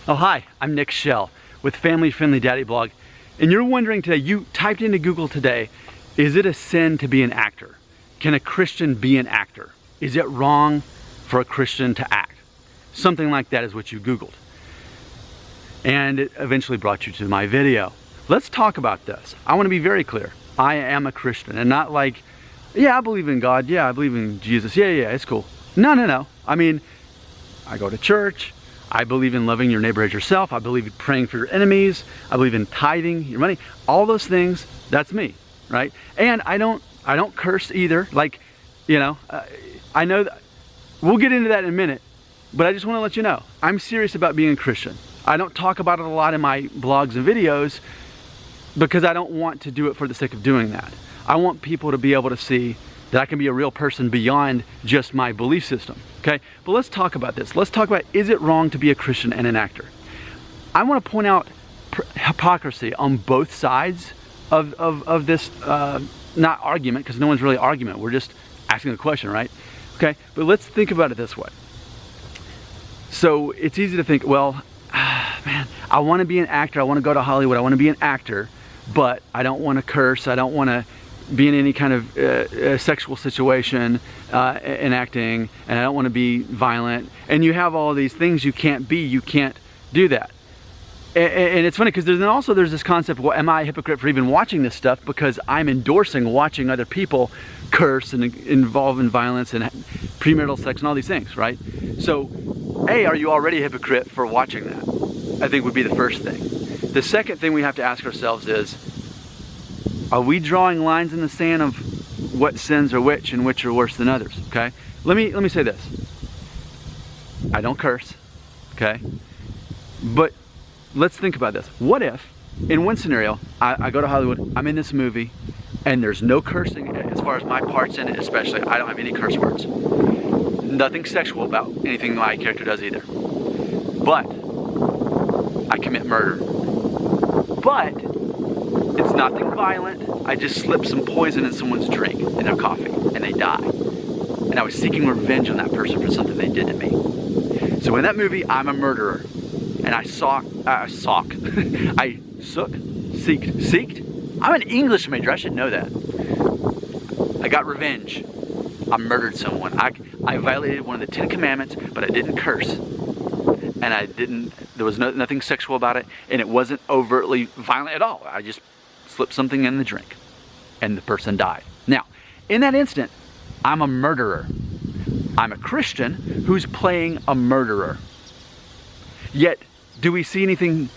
Oh hi, I'm Nick Shell with Family Friendly Daddy Blog, and you're wondering today, you typed into Google today, is it a sin to be an actor? Can a Christian be an actor? Is it wrong for a Christian to act? Something like that is what you Googled. And it eventually brought you to my video. Let's talk about this. I want to be very clear. I am a Christian, and not like, yeah, I believe in God, yeah, I believe in Jesus, yeah, it's cool. No. I mean, I go to church, I believe in loving your neighbor as yourself, I believe in praying for your enemies, I believe in tithing your money, all those things, that's me, right? And I don't curse either, like, you know, I know that, we'll get into that in a minute, but I just want to let you know, I'm serious about being a Christian. I don't talk about it a lot in my blogs and videos because I don't want to do it for the sake of doing that. I want people to be able to see that I can be a real person beyond just my belief system, okay? But let's talk about this. Let's talk about, is it wrong to be a Christian and an actor? I want to point out hypocrisy on both sides of this, not argument, because no one's really argument, we're just asking a question, right? Okay, but let's think about it this way. So it's easy to think, well, man, I want to be an actor, I want to go to Hollywood, I want to be an actor, but I don't want to curse, I don't want to be in any kind of sexual situation in acting, and I don't want to be violent, and you have all these things you can't be, you can't do that. And it's funny because there's this concept, well, am I a hypocrite for even watching this stuff because I'm endorsing watching other people curse and involve in violence and premarital sex and all these things, right? So, A, are you already a hypocrite for watching that? I think would be the first thing. The second thing we have to ask ourselves is, are we drawing lines in the sand of what sins are which and which are worse than others, okay? Let me say this. I don't curse, okay? But let's think about this. What if, in one scenario, I go to Hollywood, I'm in this movie, and there's no cursing as far as my parts in it, especially, I don't have any curse words. Nothing sexual about anything my character does either. But I commit murder. But it's nothing violent. I just slipped some poison in someone's drink, in their coffee, and they die. And I was seeking revenge on that person for something they did to me. So in that movie, I'm a murderer. And I seeked? I'm an English major, I should know that. I got revenge. I murdered someone. I violated one of the 10 commandments, but I didn't curse. And there was nothing sexual about it, and it wasn't overtly violent at all. I just slipped something in the drink, and the person died. Now, in that instant, I'm a murderer. I'm a Christian who's playing a murderer. Yet, do we see anything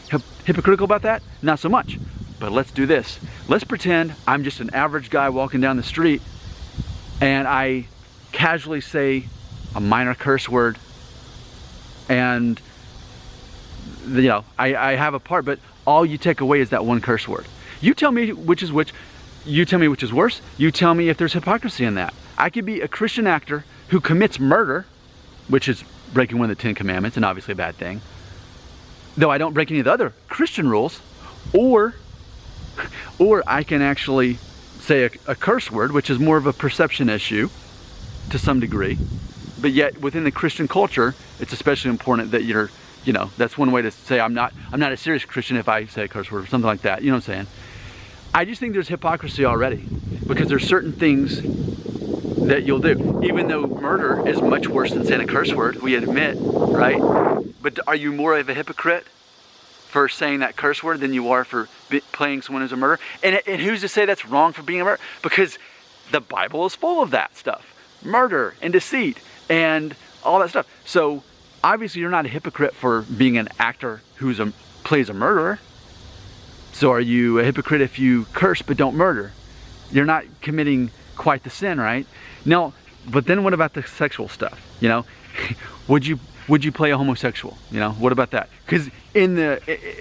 hypocritical about that? Not so much. But let's do this. Let's pretend I'm just an average guy walking down the street, and I casually say a minor curse word, and you know, I have a part, but all you take away is that one curse word. You tell me which is which, you tell me which is worse, you tell me if there's hypocrisy in that. I could be a Christian actor who commits murder, which is breaking one of the 10 commandments, and obviously a bad thing, though I don't break any of the other Christian rules, or I can actually say a curse word, which is more of a perception issue to some degree, but yet within the Christian culture, it's especially important that you're, you know, that's one way to say I'm not a serious Christian if I say a curse word or something like that, you know what I'm saying? I just think there's hypocrisy already, because there's certain things that you'll do. Even though murder is much worse than saying a curse word, we admit, right? But are you more of a hypocrite for saying that curse word than you are for playing someone who's a murderer? And who's to say that's wrong for being a murderer? Because the Bible is full of that stuff. Murder and deceit and all that stuff. So obviously you're not a hypocrite for being an actor who's plays a murderer. So are you a hypocrite if you curse but don't murder? You're not committing quite the sin, right? Now, but then what about the sexual stuff? You know, would you play a homosexual? You know, what about that? Because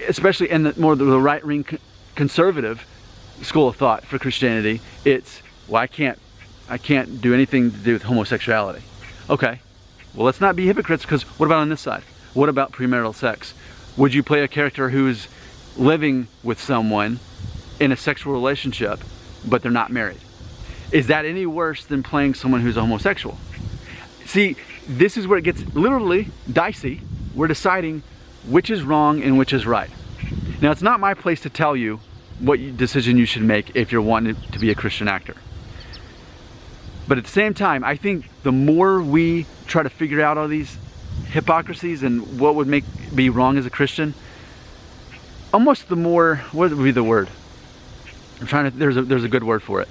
especially in the the right-wing conservative school of thought for Christianity, it's, well, I can't do anything to do with homosexuality. Okay, well, let's not be hypocrites, because what about on this side? What about premarital sex? Would you play a character who's living with someone in a sexual relationship, but they're not married? Is that any worse than playing someone who's a homosexual? See, this is where it gets literally dicey. We're deciding which is wrong and which is right. Now, it's not my place to tell you what decision you should make if you're wanting to be a Christian actor. But at the same time, I think the more we try to figure out all these hypocrisies and what would be wrong as a Christian, almost the more, what would be the word? There's a good word for it.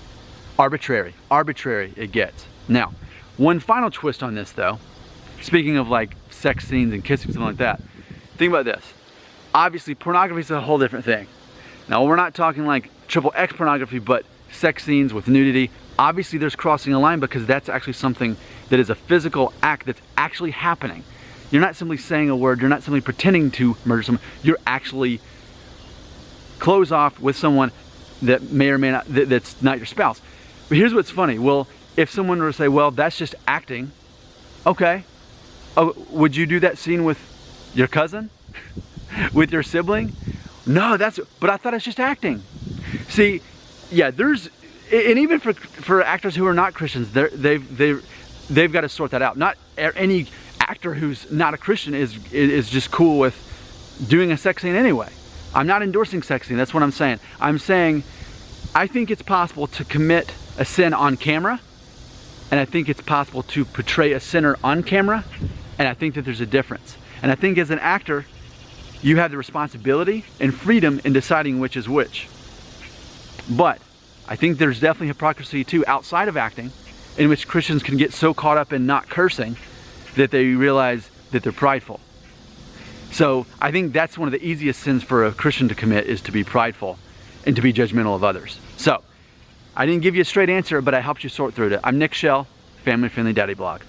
Arbitrary it gets. Now, one final twist on this though, speaking of like sex scenes and kissing, something like that, think about this. Obviously, pornography is a whole different thing. Now, we're not talking like XXX pornography, but sex scenes with nudity. Obviously, there's crossing a line because that's actually something that is a physical act that's actually happening. You're not simply saying a word, you're not simply pretending to murder someone, you're actually close off with someone that may or may not, that's not your spouse. But here's what's funny. Well, if someone were to say, well, that's just acting, okay. Oh, would you do that scene with your cousin? With your sibling? No, but I thought it's just acting. See, yeah, and even for actors who are not Christians, they've got to sort that out. Not any actor who's not a Christian is just cool with doing a sex scene anyway. I'm not endorsing sex scene, that's what I'm saying. I'm saying, I think it's possible to commit a sin on camera, and I think it's possible to portray a sinner on camera, and I think that there's a difference. And I think as an actor, you have the responsibility and freedom in deciding which is which. But I think there's definitely hypocrisy too outside of acting, in which Christians can get so caught up in not cursing that they realize that they're prideful. So I think that's one of the easiest sins for a Christian to commit, is to be prideful and to be judgmental of others. So I didn't give you a straight answer, but I helped you sort through it. I'm Nick Shell, Family Friendly Daddy Blog.